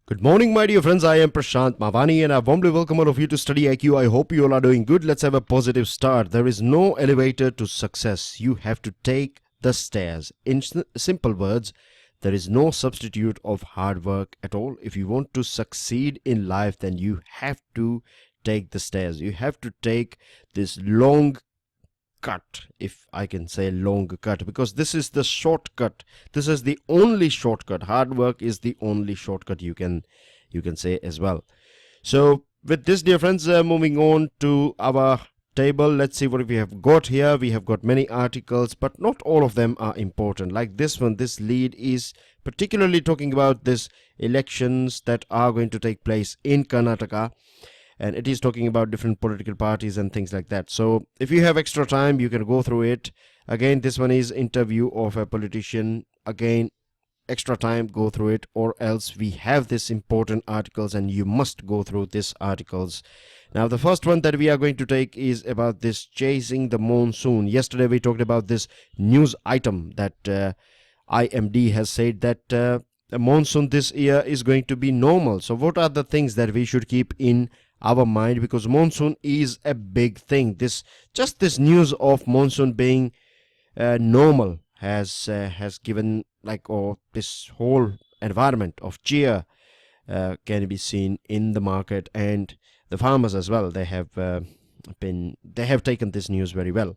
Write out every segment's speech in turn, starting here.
Good morning, my dear friends. I am Prashant Mavani and I warmly welcome all of you to StudyIQ. I hope you all are doing good. Let's have a positive start. There is no elevator to success. You have to take the stairs. In simple words, there is no substitute of hard work at all. If you want to succeed in life, then you have to take the stairs. You have to take this long cut, if I can say long cut, because this is the shortcut. This is the only shortcut. Hard work is the only shortcut, you can say as well. So with this, dear friends, moving on to our table, let's see what we have got here. We have got many articles, but not all of them are important. Like this one, this lead is particularly talking about this elections that are going to take place in Karnataka, and it is talking about different political parties and things like that. So if you have extra time, you can go through it. Again, this one is interview of a politician. Again, extra time, go through it, or else we have this important articles and you must go through these articles. Now the first one that we are going to take is about this chasing the monsoon. Yesterday we talked about this news item that IMD has said that the monsoon this year is going to be normal. So what are the things that we should keep in our mind, because monsoon is a big thing. This news of monsoon being normal has given this whole environment of cheer can be seen in the market, and the farmers as well. They have taken this news very well.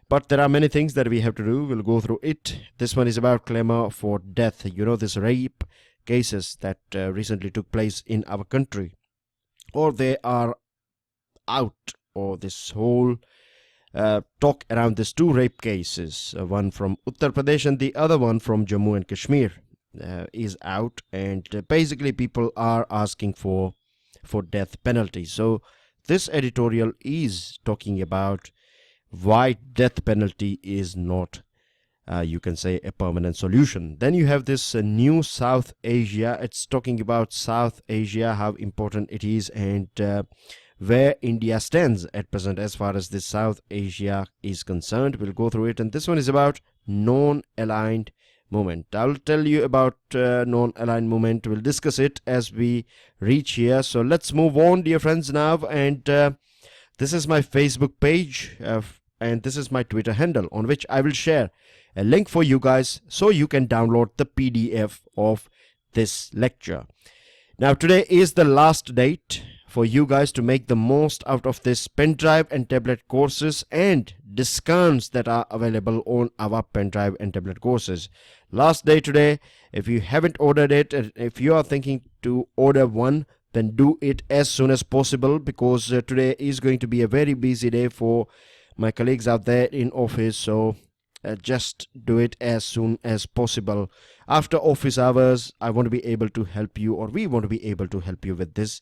But there are many things that we have to do. We'll go through it. This one is about clamor for death. You know, this rape cases that recently took place in our country, or they are out, or this whole talk around these two rape cases, one from Uttar Pradesh and the other one from Jammu and Kashmir, is out, and basically people are asking for death penalty. So this editorial is talking about why death penalty is not you can say a permanent solution. Then you have this new South Asia. It's talking about South Asia, how important it is, and where India stands at present as far as this South Asia is concerned. We'll go through it. And this one is about non-aligned movement. I'll tell you about non-aligned movement. We'll discuss it as we reach here. So let's move on, dear friends, now. And this is my Facebook page and this is my Twitter handle, on which I will share a link for you guys so you can download the PDF of this lecture. Now today is the last date for you guys to make the most out of this pen drive and tablet courses and discounts that are available on our pen drive and tablet courses. Last day today. If you haven't ordered it, and if you are thinking to order one, then do it as soon as possible, because today is going to be a very busy day for my colleagues out there in office. So just do it as soon as possible. After office hours, I want to be able to help you, or we want to be able to help you with this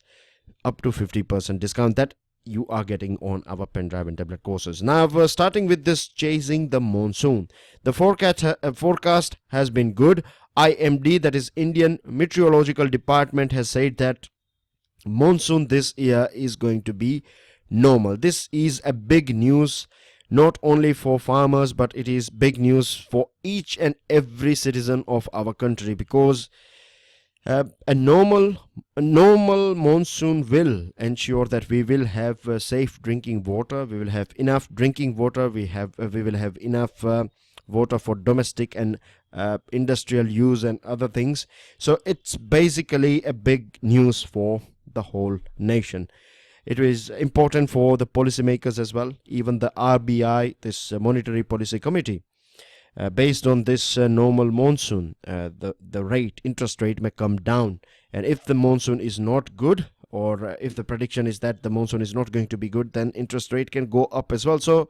up to 50% discount that you are getting on our pen drive and tablet courses. Now we're starting with this chasing the monsoon. The forecast has been good. IMD, that is Indian Meteorological Department, has said that monsoon this year is going to be normal. This is a big news, not only for farmers, but it is big news for each and every citizen of our country, because a normal monsoon will ensure that we will have safe drinking water. We will have enough drinking water. We will have enough water for domestic and industrial use and other things. So it's basically a big news for the whole nation. It is important for the policymakers as well. Even the RBI, this Monetary Policy Committee, based on this normal monsoon, the interest rate may come down. And if the monsoon is not good, or if the prediction is that the monsoon is not going to be good, then interest rate can go up as well. So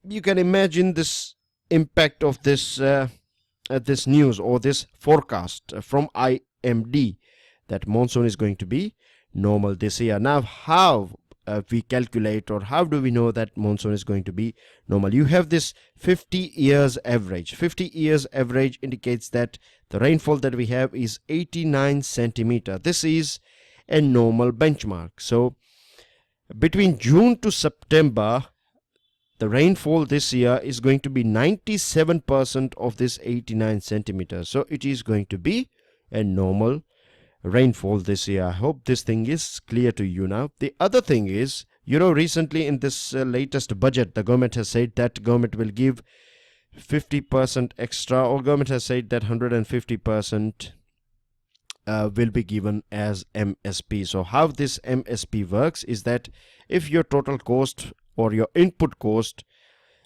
you can imagine this impact of this this news, or this forecast from IMD, that monsoon is going to be normal this year. Now how we calculate, or how do we know that monsoon is going to be normal? You have this 50 years average. 50 years average indicates that the rainfall that we have is 89 centimeter. This is a normal benchmark. So between June to September, the rainfall this year is going to be 97% of this 89 centimeters. So it is going to be a normal rainfall this year. I hope this thing is clear to you now. The other thing is, recently in this latest budget, the government has said that government will give 50% extra, or government has said that 150% will be given as MSP. So how this MSP works is that if your total cost or your input cost,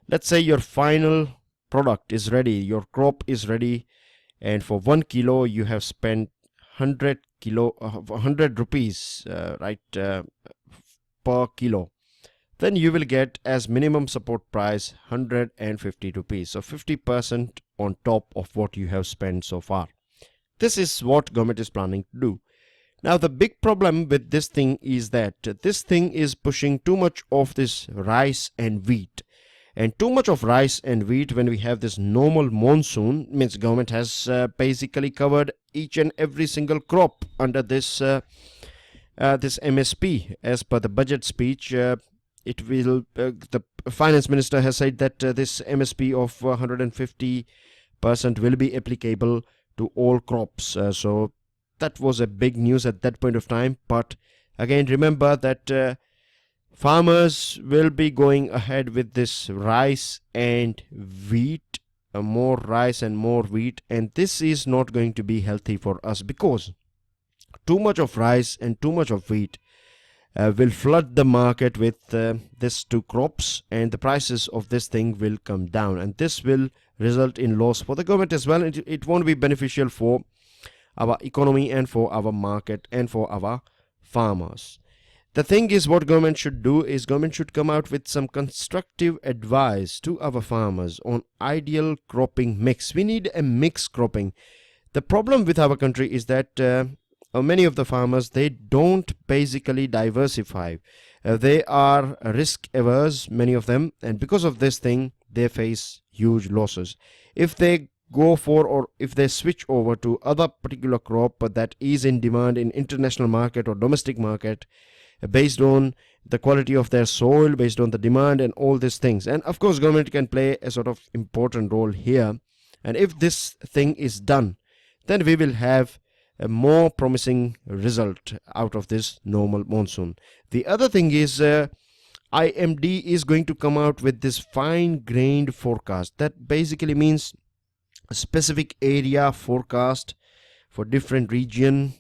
let's say your final product is ready, your crop is ready, and for 1 kilo you have spent 100 rupees per kilo, then you will get as minimum support price 150 rupees. So 50% on top of what you have spent so far. This is what government is planning to do. Now the big problem with this thing is that this thing is pushing too much of this rice and wheat. And too much of rice and wheat, when we have this normal monsoon, means government has basically covered each and every single crop under this this MSP. As per the budget speech, it will the finance minister has said that this MSP of 150% will be applicable to all crops. So that was a big news at that point of time. But again, remember that farmers will be going ahead with this rice and wheat, more rice and more wheat, and this is not going to be healthy for us, because too much of rice and too much of wheat will flood the market with these two crops, and the prices of this thing will come down, and this will result in loss for the government as well. It won't be beneficial for our economy and for our market and for our farmers. The thing is, what government should do is government should come out with some constructive advice to our farmers on ideal cropping mix. We need a mixed cropping. The problem with our country is that many of the farmers, they don't basically diversify. They are risk averse, many of them, and because of this thing they face huge losses. If they go for, or if they switch over to other particular crop that is in demand in international market or domestic market, based on the quality of their soil, based on the demand and all these things, and of course government can play a sort of important role here, and if this thing is done, then we will have a more promising result out of this normal monsoon. The other thing is IMD is going to come out with this fine-grained forecast. That basically means a specific area forecast for different region,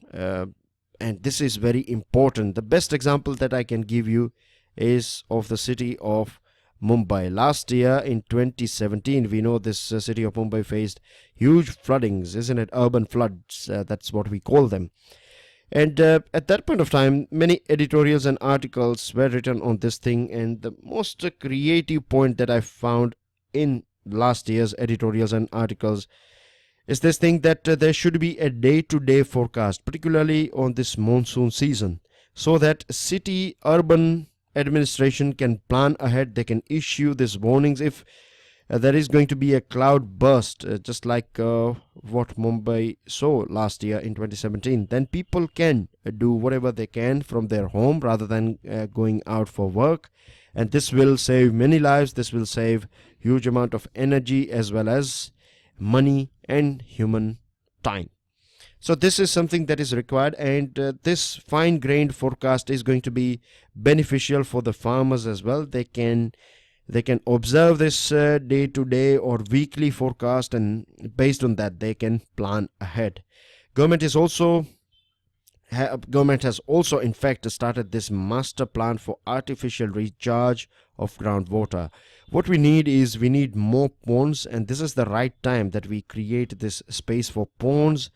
and this is very important. The best example that I can give you is of the city of Mumbai. Last year in 2017, we know this city of Mumbai faced huge floodings, isn't it? Urban floods, that's what we call them. And at that point of time, many editorials and articles were written on this thing, and the most creative point that I found in last year's editorials and articles is this thing that there should be a day-to-day forecast, particularly on this monsoon season, so that city urban administration can plan ahead. They can issue these warnings if there is going to be a cloud burst, just like what Mumbai saw last year in 2017. Then people can do whatever they can from their home rather than going out for work, and this will save many lives. This will save huge amount of energy as well as money and human time. So this is something that is required, and this fine-grained forecast is going to be beneficial for the farmers as well. They can observe this day-to-day or weekly forecast, and based on that they can plan ahead. Government has also in fact started this master plan for artificial recharge of groundwater. What we need more ponds, and this is the right time that we create this space for ponds.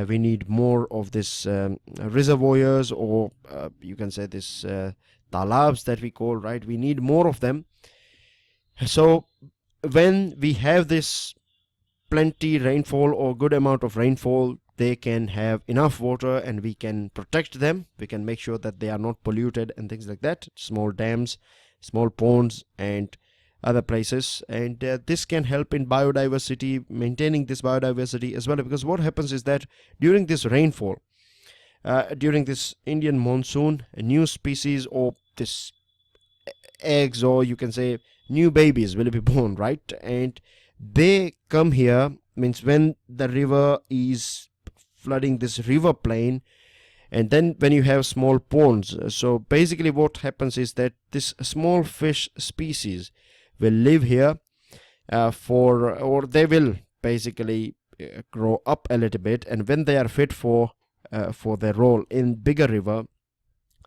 We need more of this reservoirs, or you can say this talabs that we call, right? We need more of them. So when we have this plenty rainfall or good amount of rainfall, they can have enough water and we can protect them. We can make sure that they are not polluted and things like that. Small dams, small ponds and other places, and this can help in biodiversity, maintaining this biodiversity as well, because what happens is that during this rainfall, during this Indian monsoon, a new species or this eggs, or you can say new babies, will be born, right? And they come here, means when the river is flooding this river plain, And then when you have small ponds, so basically what happens is that this small fish species will live here or they will basically grow up a little bit, and when they are fit for their role in bigger river,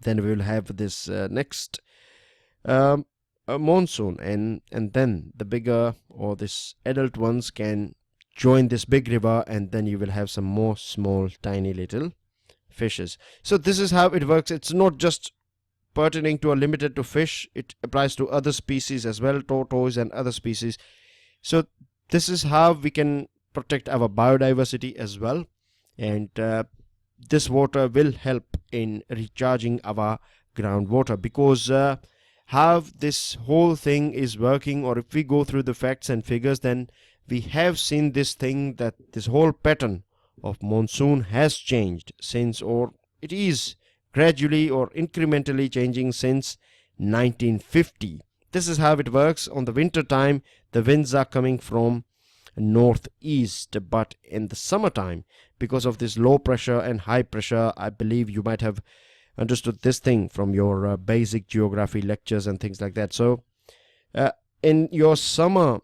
then we will have this next monsoon, and then the bigger or this adult ones can join this big river, and then you will have some more small tiny little fishes. So this is how it works. It's not just pertaining to or limited to fish, it applies to other species as well, tortoise and other species. So this is how we can protect our biodiversity as well, and this water will help in recharging our groundwater, because how this whole thing is working, or if we go through the facts and figures, then we have seen this thing, that this whole pattern of monsoon has changed since, or it is gradually or incrementally changing since 1950. This is how it works. On the winter time, the winds are coming from northeast, but in the summertime, because of this low pressure and high pressure, I believe you might have understood this thing from your basic geography lectures and things like that. So in your summer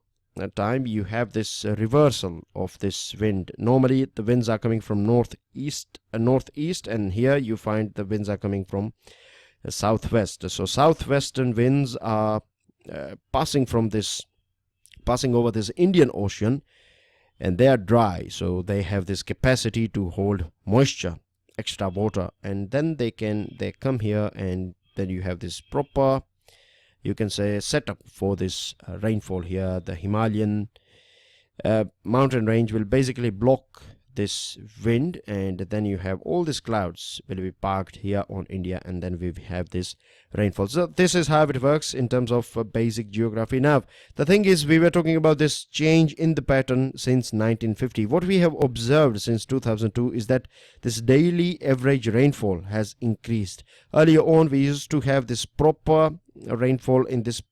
time, you have this reversal of this wind. Normally the winds are coming from northeast, and here you find the winds are coming from southwest. So southwestern winds are passing over this Indian Ocean, and they are dry, so they have this capacity to hold moisture, extra water, and then they come here, and then you have this proper, you can say, setup for this rainfall here. The Himalayan mountain range will basically block this wind, and then you have all these clouds will be parked here on India, and then we have this rainfall. So this is how it works in terms of basic geography. Now the thing is, we were talking about this change in the pattern since 1950. What we have observed since 2002 is that this daily average rainfall has increased. Earlier on, we used to have this proper rainfall in this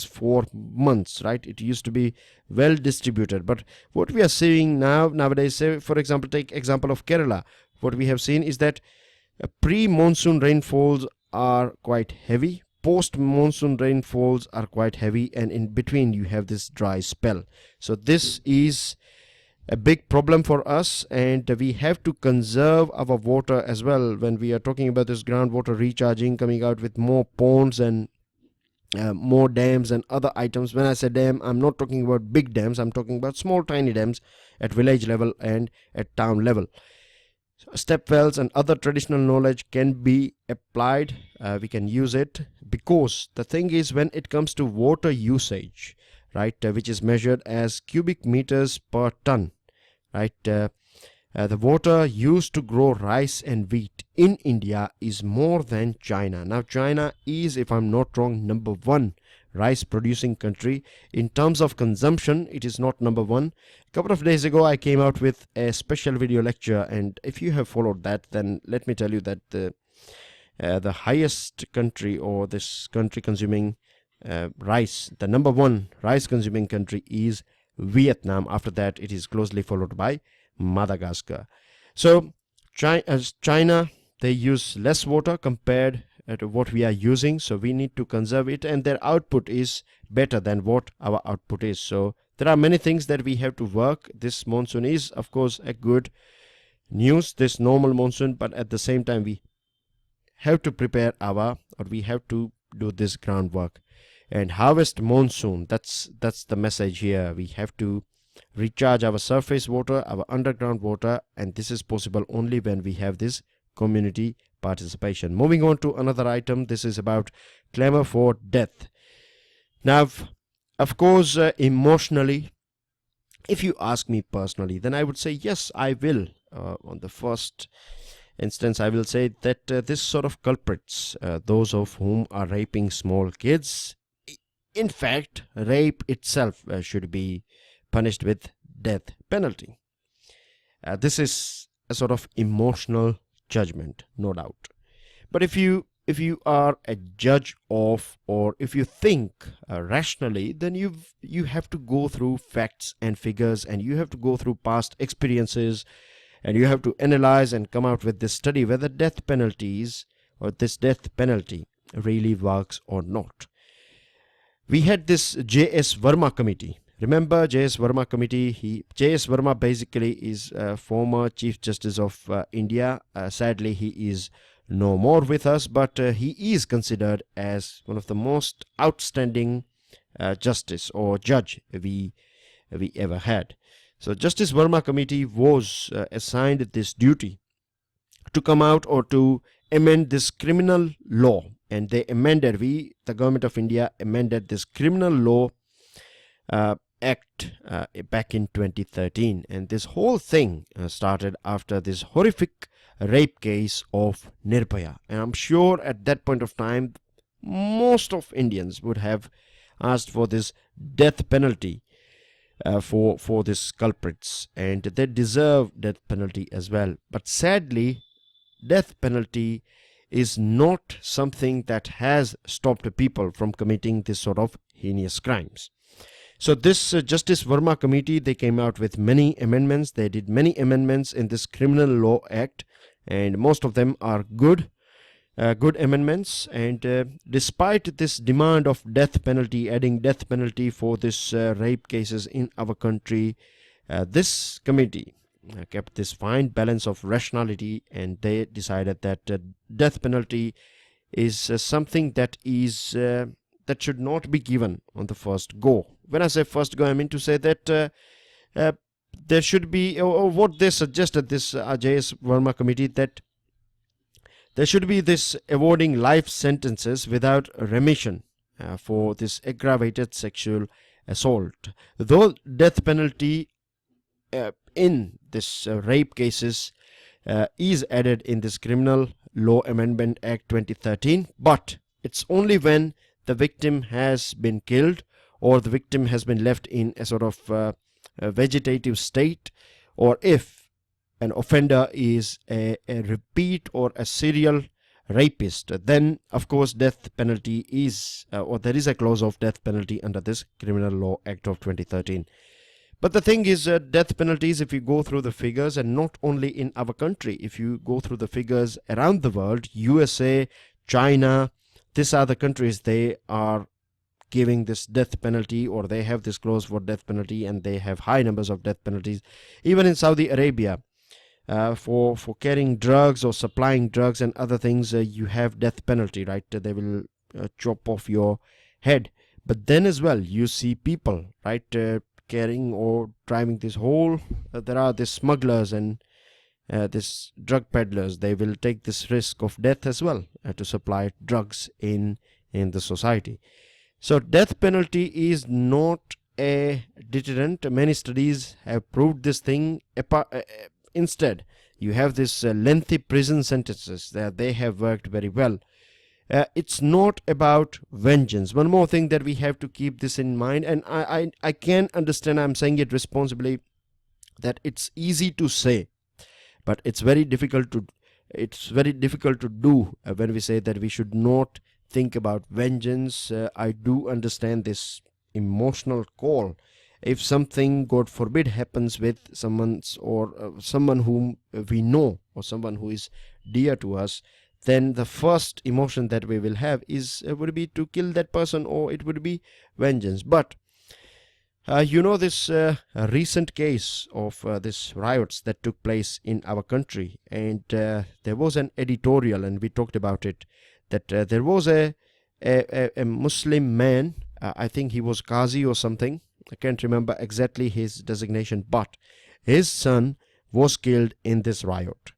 4 months, right? It used to be well distributed, but what we are seeing nowadays, say for example, take example of Kerala, what we have seen is that pre-monsoon rainfalls are quite heavy, post-monsoon rainfalls are quite heavy, and in between you have this dry spell. So this is a big problem for us, and we have to conserve our water as well. When we are talking about this groundwater recharging, coming out with more ponds and more dams and other items. When I say dam, I'm not talking about big dams, I'm talking about small tiny dams at village level and at town level. So step wells and other traditional knowledge can be applied. We can use it, because the thing is, when it comes to water usage, right, which is measured as cubic meters per ton, right, the water used to grow rice and wheat in India is more than China. Now China is, if I'm not wrong, number 1 rice producing country. In terms of consumption, it is not number 1. A couple of days ago I came out with a special video lecture, and if you have followed that, then let me tell you that the highest country, or this country consuming rice, the number 1 rice consuming country is Vietnam. After that, it is closely followed by Madagascar. So China, they use less water compared to what we are using, so we need to conserve it, and their output is better than what our output is. So there are many things that we have to work. This monsoon is, of course, a good news, this normal monsoon, but at the same time we have to prepare we have to do this groundwork and harvest monsoon. That's the message here. We have to recharge our surface water, our underground water, and this is possible only when we have this community participation. Moving on to another item, this is about clamor for death. Now, of course, emotionally, if you ask me personally, then I would say yes, I will. On the first instance, I will say that this sort of culprits, those of whom are raping small kids, in fact, rape itself should be punished with death penalty. This is a sort of emotional judgment, no doubt. But if you are a judge of, or if you think rationally, then you have to go through facts and figures, and you have to go through past experiences, and you have to analyze and come out with this study whether death penalties or this death penalty really works or not. We had this J.S. Verma committee. Remember J.S. Verma committee? J.S. Verma basically is a former Chief Justice of India. Sadly, he is no more with us, but he is considered as one of the most outstanding justice or judge we ever had. So Justice Verma committee was assigned this duty to come out or to amend this criminal law, and they amended, the government of India amended this criminal law act back in 2013, and this whole thing started after this horrific rape case of Nirbhaya. And I'm sure at that point of time most of Indians would have asked for this death penalty for these culprits, and they deserve death penalty as well. But sadly, death penalty is not something that has stopped people from committing this sort of heinous crimes. So this Justice Verma committee, they came out with many amendments. They did many amendments in this Criminal Law Act, and most of them are good amendments. And despite this demand of death penalty, adding death penalty for this rape cases in our country, this committee kept this fine balance of rationality, and they decided that death penalty is something that is that should not be given on the first go. When I say first go, I mean to say that there should be, or what they suggested, this J.S. Verma committee, that there should be this awarding life sentences without remission for this aggravated sexual assault. Though death penalty in this rape cases is added in this Criminal Law Amendment Act 2013, but it's only when the victim has been killed or the victim has been left in a sort of a vegetative state, or if an offender is a repeat or a serial rapist, then of course death penalty is or there is a clause of death penalty under this Criminal Law Act of 2013. But the thing is, death penalties, if you go through the figures, and not only in our country, if you go through the figures around the world, USA, China, these are the countries, they are giving this death penalty, or they have this clause for death penalty, and they have high numbers of death penalties. Even in Saudi Arabia, for carrying drugs or supplying drugs and other things, you have death penalty, right? They will chop off your head. But then as well, you see people, right, carrying or driving this whole, there are these smugglers and this drug peddlers. They will take this risk of death as well to supply drugs in the society. So death penalty is not a deterrent. Many studies have proved this thing. Instead, you have this lengthy prison sentences that they have worked very well. It's not about vengeance. One more thing that we have to keep this in mind, and I can understand, I'm saying it responsibly, that it's easy to say, but it's very difficult to do when we say that we should not think about vengeance. I do understand this emotional call. If something, God forbid, happens with someone whom we know, or someone who is dear to us, then the first emotion that we will have would be to kill that person, or it would be vengeance. But this recent case of this riots that took place in our country, and there was an editorial, and we talked about it, that there was a Muslim man, I think he was Qazi or something, I can't remember exactly his designation, but his son was killed in this riot.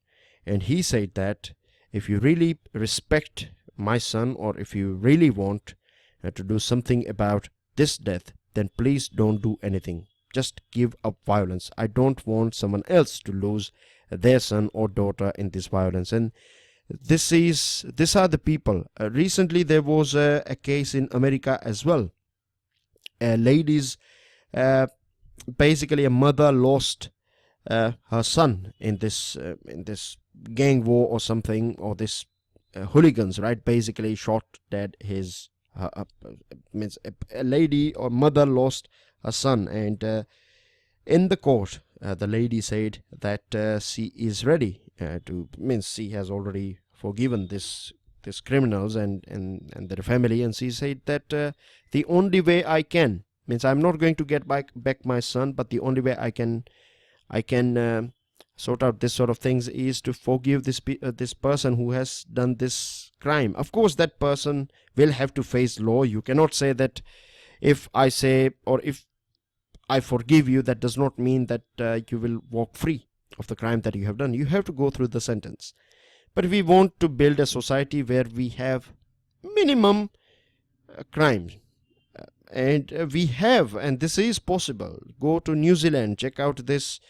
And he said that if you really respect my son, or if you really want to do something about this death, then please don't do anything. Just give up violence. I don't want someone else to lose their son or daughter in this violence. And these are the people. Recently there was a case in America as well. Basically a mother lost her son in this gang war or something, or this hooligans, right, basically shot dead his means a lady or mother lost her son, and in the court, the lady said that she is ready means she has already forgiven this criminals and their family, and she said that the only way I can, means I'm not going to get back my son, but the only way I can sort out this sort of things is to forgive this person who has done this crime. Of course, that person will have to face law. You cannot say that if I say, or if I forgive you, that does not mean that you will walk free of the crime that you have done. You have to go through the sentence. But we want to build a society where we have minimum crimes. And we have, and this is possible. Go to New Zealand, check out this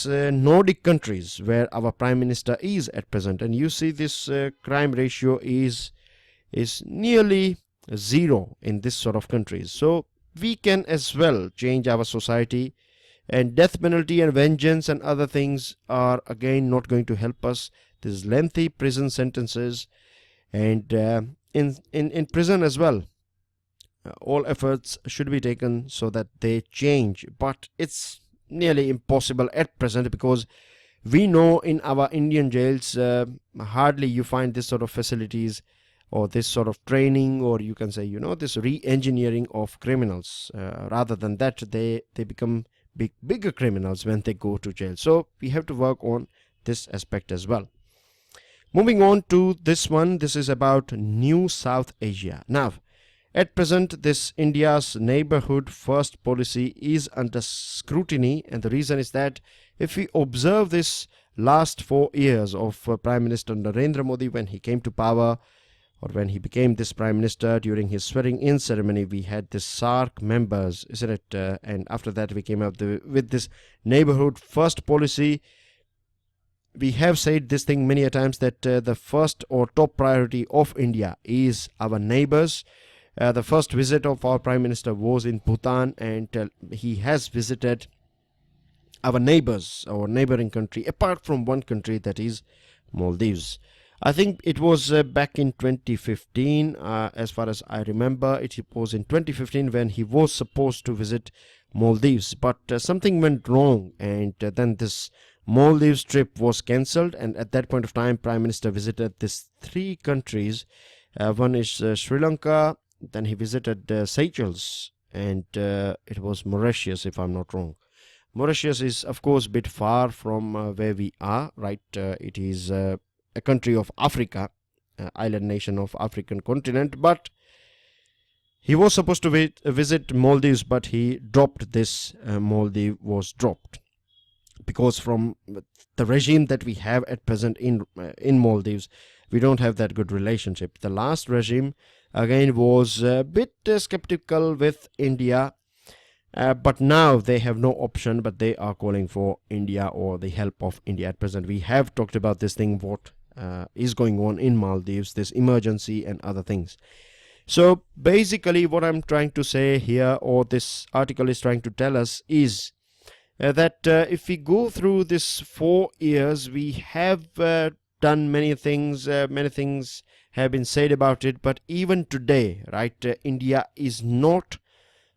Nordic countries where our Prime Minister is at present, and you see this crime ratio is nearly zero in this sort of countries. So we can as well change our society, and death penalty and vengeance and other things are again not going to help us. There's lengthy prison sentences, and in prison as well, all efforts should be taken so that they change, but it's nearly impossible at present, because we know in our Indian jails hardly you find this sort of facilities or this sort of training, or you can say, this re-engineering of criminals. Rather than that, they become bigger criminals when they go to jail. So we have to work on this aspect as well. Moving on to this one, this is about New South Asia. Now, at present, this India's neighborhood first policy is under scrutiny, and the reason is that if we observe this last 4 years of Prime Minister Narendra Modi, when he came to power, or when he became this Prime Minister, during his swearing-in ceremony, we had this SAARC members, isn't it? And after that, we came up with this neighborhood first policy. We have said this thing many a times, that the first or top priority of India is our neighbors. The first visit of our Prime Minister was in Bhutan, and he has visited our neighbors, our neighboring country, apart from one country, that is Maldives. I think it was back in 2015, as far as I remember. It was in 2015 when he was supposed to visit Maldives, but something went wrong, and then this Maldives trip was cancelled. And at that point of time, Prime Minister visited these 3 countries. One is Sri Lanka, then he visited Seychelles, and it was Mauritius, if I'm not wrong. Mauritius is, of course, a bit far from where we are, right? It is a country of Africa, island nation of African continent, but he was supposed to visit Maldives, but he dropped this. Maldives was dropped because from the regime that we have at present in Maldives, we don't have that good relationship. The last regime again was a bit skeptical with India, but now they have no option, but they are calling for India or the help of India at present. We have talked about this thing, what is going on in Maldives, this emergency and other things. So basically what I'm trying to say here, or this article is trying to tell us, is that if we go through this 4 years, we have done many things have been said about it, but even today, right, India is not,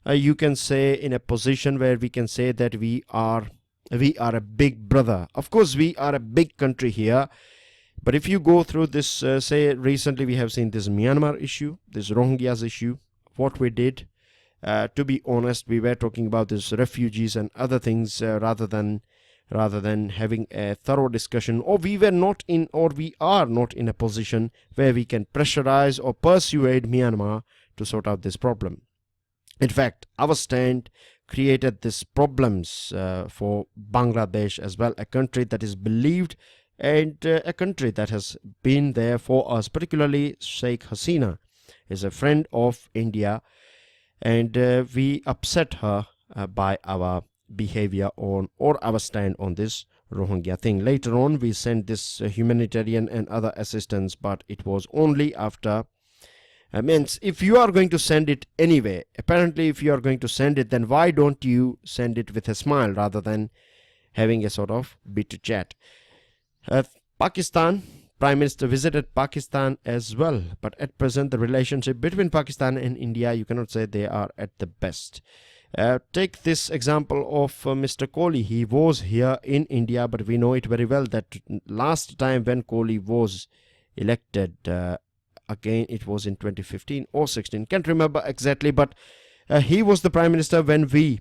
you can say, in a position where we can say that we are a big brother. Of course, we are a big country here, but if you go through this, say recently we have seen this Myanmar issue, this Rohingyas issue, what we did, to be honest, we were talking about this refugees and other things, rather than having a thorough discussion, or we are not in a position where we can pressurize or persuade Myanmar to sort out this problem. In fact, our stand created these problems for Bangladesh as well, a country that is believed, and a country that has been there for us. Particularly Sheikh Hasina is a friend of India, and we upset her by our behavior on, or our stand on this Rohingya thing. Later on, we sent this humanitarian and other assistance, but it was only after, means if you are going to send it anyway, apparently if you are going to send it, then why don't you send it with a smile rather than having a sort of bitter chat? Pakistan, Prime Minister visited Pakistan as well, but at present the relationship between Pakistan and India, you cannot say they are at the best. Take this example of Mr. Kohli. He was here in India, but we know it very well that last time when Kohli was elected, again it was in 2015 or 16, can't remember exactly, but he was the Prime Minister when we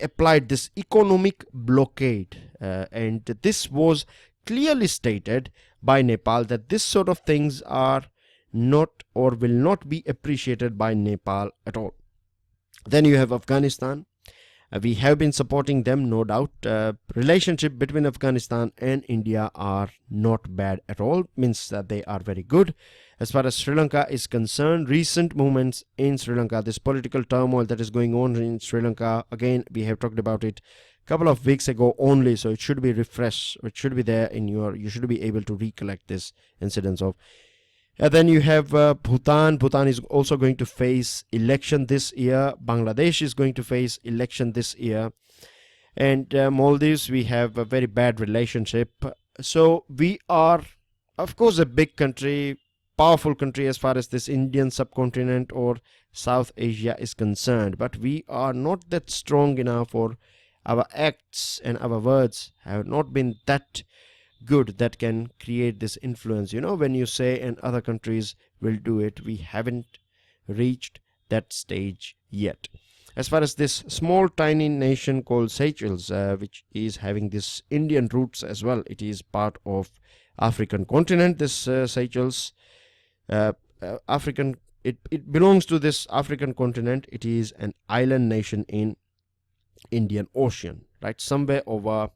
applied this economic blockade, and this was clearly stated by Nepal that this sort of things are not or will not be appreciated by Nepal at all. Then you have Afghanistan. We have been supporting them, no doubt. Relationship between Afghanistan and India are not bad at all, means that they are very good. As far as Sri Lanka is concerned, recent movements in Sri Lanka, this political turmoil that is going on in Sri Lanka, again we have talked about it a couple of weeks ago only, so it should be refreshed, it should be there in your, you should be able to recollect this incidents of. And then you have Bhutan. Bhutan is also going to face election this year. Bangladesh is going to face election this year. And Maldives, we have a very bad relationship. So we are, of course, a big country, powerful country as far as this Indian subcontinent or South Asia is concerned. But we are not that strong enough, or our acts and our words have not been that good that can create this influence. You know, when you say and other countries will do it, we haven't reached that stage yet. As far as this small tiny nation called Seychelles, which is having this Indian roots as well, it is part of African continent. This Seychelles, African, it belongs to this African continent. It is an island nation in Indian Ocean, right? Somewhere over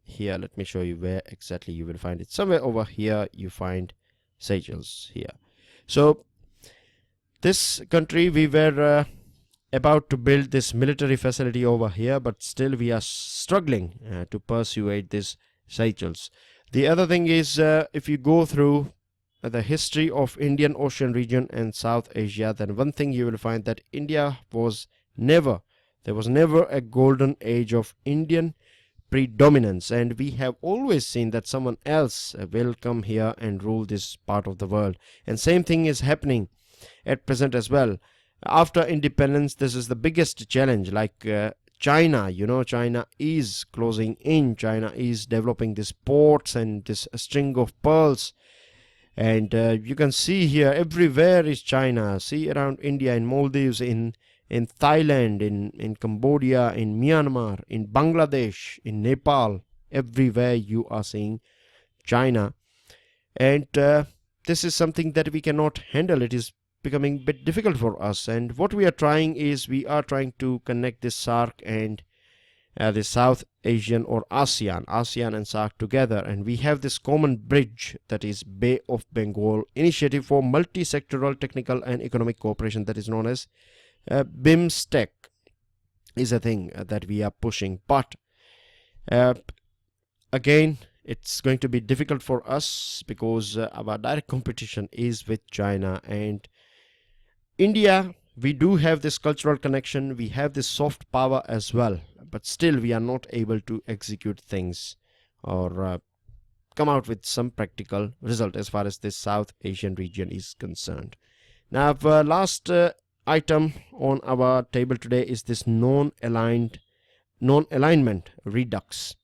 here, let me show you where exactly you will find it. Somewhere over here you find Seychelles here. So this country, we were about to build this military facility over here, but still we are struggling to persuade this Seychelles. The other thing is, if you go through the history of Indian Ocean region and South Asia, then one thing you will find that India was never, there was never a golden age of Indian predominance, and we have always seen that someone else will come here and rule this part of the world. And same thing is happening at present as well. After independence, this is the biggest challenge, like China, you know, China is closing in, China is developing these ports and this string of pearls, and you can see here everywhere is China. See around India, in Maldives, in Thailand, in Cambodia, in Myanmar, in Bangladesh, in Nepal, everywhere you are seeing China. And this is something that we cannot handle. It is becoming a bit difficult for us. And what we are trying is, we are trying to connect this SAARC and the South Asian or ASEAN and SAARC together. And we have this common bridge, that is Bay of Bengal Initiative for Multi-Sectoral Technical and Economic Cooperation, that is known as BIMSTEC is a thing that we are pushing. But again, it's going to be difficult for us because our direct competition is with China and India. We do have this cultural connection, we have this soft power as well, but still we are not able to execute things or come out with some practical result as far as this South Asian region is concerned. Now, last item on our table today is this non-alignment redux.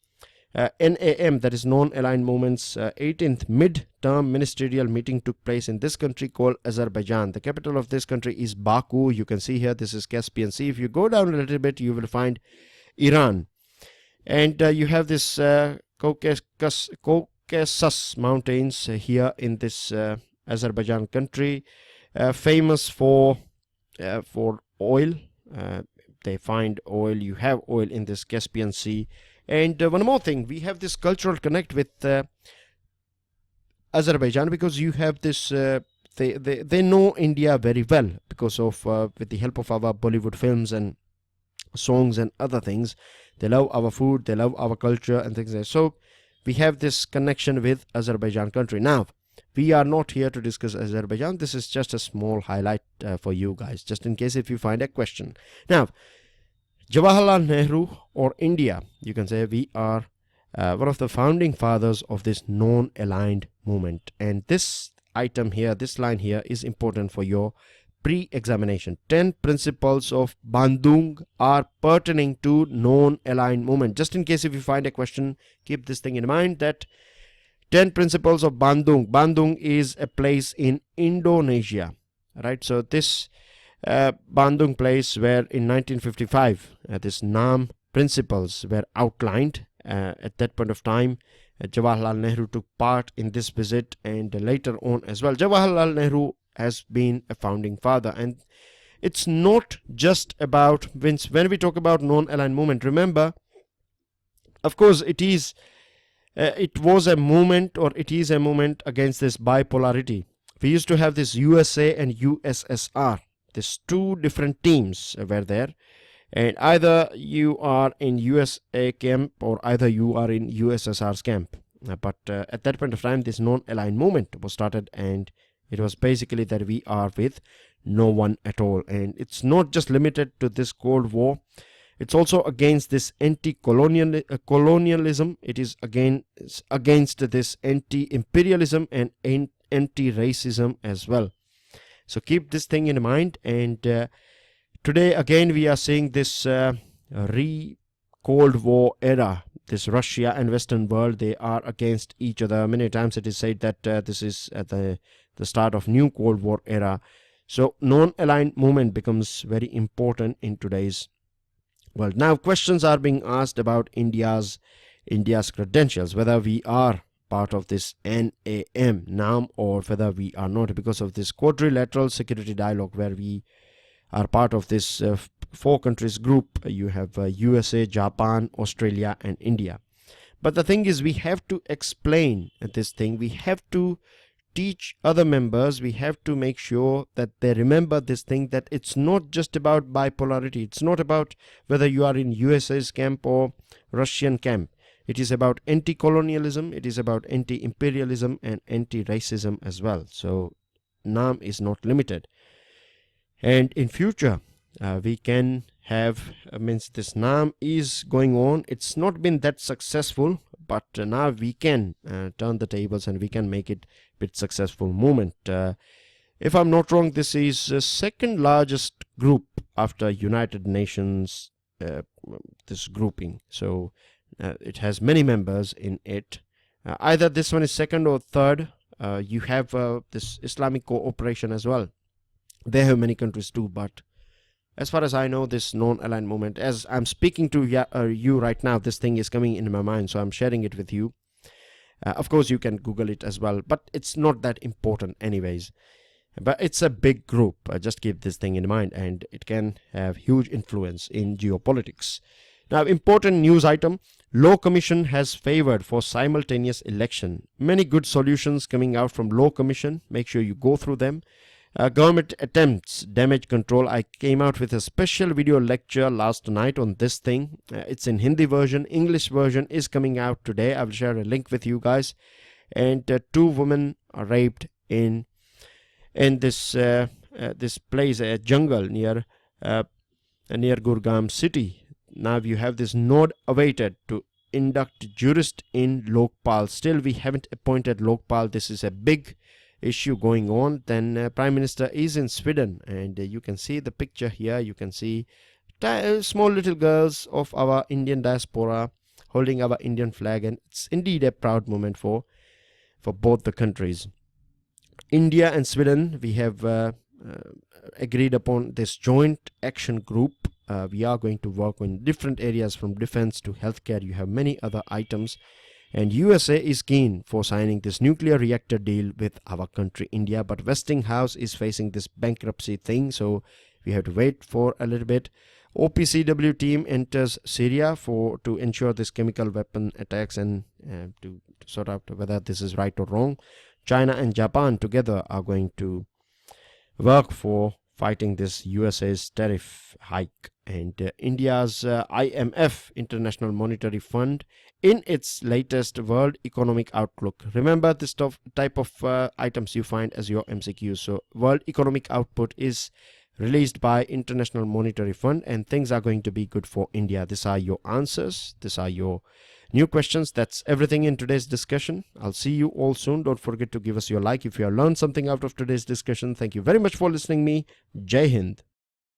NAM, that is non-aligned movements, 18th mid-term ministerial meeting took place in this country called Azerbaijan. The capital of this country is Baku. You can see here, this is Caspian Sea. If you go down a little bit, you will find Iran. And you have this Caucasus mountains here in this Azerbaijan country, famous for oil. They find oil, you have oil in this Caspian Sea. And one more thing, we have this cultural connect with Azerbaijan because you have this, they know India very well because of, with the help of our Bollywood films and songs and other things. They love our food, they love our culture and things like that. So we have this connection with Azerbaijan country. Now, we are not here to discuss Azerbaijan. This is just a small highlight for you guys, just in case if you find a question. Now, Jawaharlal Nehru or India, you can say we are one of the founding fathers of this non-aligned movement. And this item here, this line here is important for your pre-examination. 10 principles of Bandung are pertaining to non-aligned movement. Just in case if you find a question, keep this thing in mind, that 10 principles of Bandung. Bandung is a place in Indonesia, right? So this Bandung place where in 1955 this NAM principles were outlined. At that point of time, Jawaharlal Nehru took part in this visit, and later on as well. Jawaharlal Nehru has been a founding father, and it's not just about when we talk about non-aligned movement. Remember, of course, it was a movement, or it is a movement against this bipolarity. We used to have this USA and USSR. These two different teams were there, and either you are in USA camp or either you are in USSR's camp. But at that point of time, this non-aligned movement was started, and it was basically that we are with no one at all. And it's not just limited to this Cold War. It's also against this anti-colonialism. It is against this anti-imperialism and anti-racism as well. So keep this thing in mind. And today again we are seeing this Cold War era. This Russia and Western world, they are against each other. Many times it is said that this is at the start of new Cold War era. So non-aligned movement becomes very important in today's world. Now questions are being asked about India's credentials, whether we are part of this NAM or whether we are not, because of this quadrilateral security dialogue where we are part of this 4 countries group. You have USA, Japan, Australia and India. But the thing is, we have to explain this thing. We have to teach other members. We have to make sure that they remember this thing, that it's not just about bipolarity. It's not about whether you are in USA's camp or Russian camp. It is about anti-colonialism, it is about anti-imperialism and anti-racism as well. So NAM is not limited. And in future, we can have, this NAM is going on. It's not been that successful, but now we can turn the tables and we can make it a bit successful movement. If I'm not wrong, this is the second largest group after United Nations, this grouping. So it has many members in it. Either this one is second or third. You have this Islamic cooperation as well. They have many countries too, but as far as I know, this non-aligned movement, as I'm speaking to you right now, this thing is coming in my mind, so I'm sharing it with you. Of course, you can Google it as well, but it's not that important anyways. But it's a big group. Just keep this thing in mind, and it can have huge influence in geopolitics. Now, important news item. Law Commission has favored for simultaneous election. Many good solutions coming out from Law Commission. Make sure you go through them. Government attempts damage control. I came out with a special video lecture last night on this thing. It's in Hindi version. English version is coming out today. I will share a link with you guys. And 2 women are raped in this place, a jungle near Gurgaon city. Now you have this nod awaited to induct jurist in Lokpal. Still we haven't appointed Lokpal. This is a big issue going on. Then Prime Minister is in Sweden, and you can see the picture here. You can see small little girls of our Indian diaspora holding our Indian flag, and it's indeed a proud moment for both the countries. India and Sweden, we have agreed upon this joint action group. We are going to work on different areas from defense to healthcare. You have many other items. And USA is keen for signing this nuclear reactor deal with our country, India. But Westinghouse is facing this bankruptcy thing, so we have to wait for a little bit. OPCW team enters Syria to ensure this chemical weapon attacks and to sort out whether this is right or wrong. China and Japan together are going to work for fighting this USA's tariff hike. And India's IMF, International Monetary Fund, in its latest World Economic Outlook. Remember this type of items you find as your MCQs. So World Economic Output is released by International Monetary Fund, and things are going to be good for India. These are your answers. These are your new questions. That's everything in today's discussion. I'll see you all soon. Don't forget to give us your like if you have learned something out of today's discussion. Thank you very much for listening me. Jai Hind.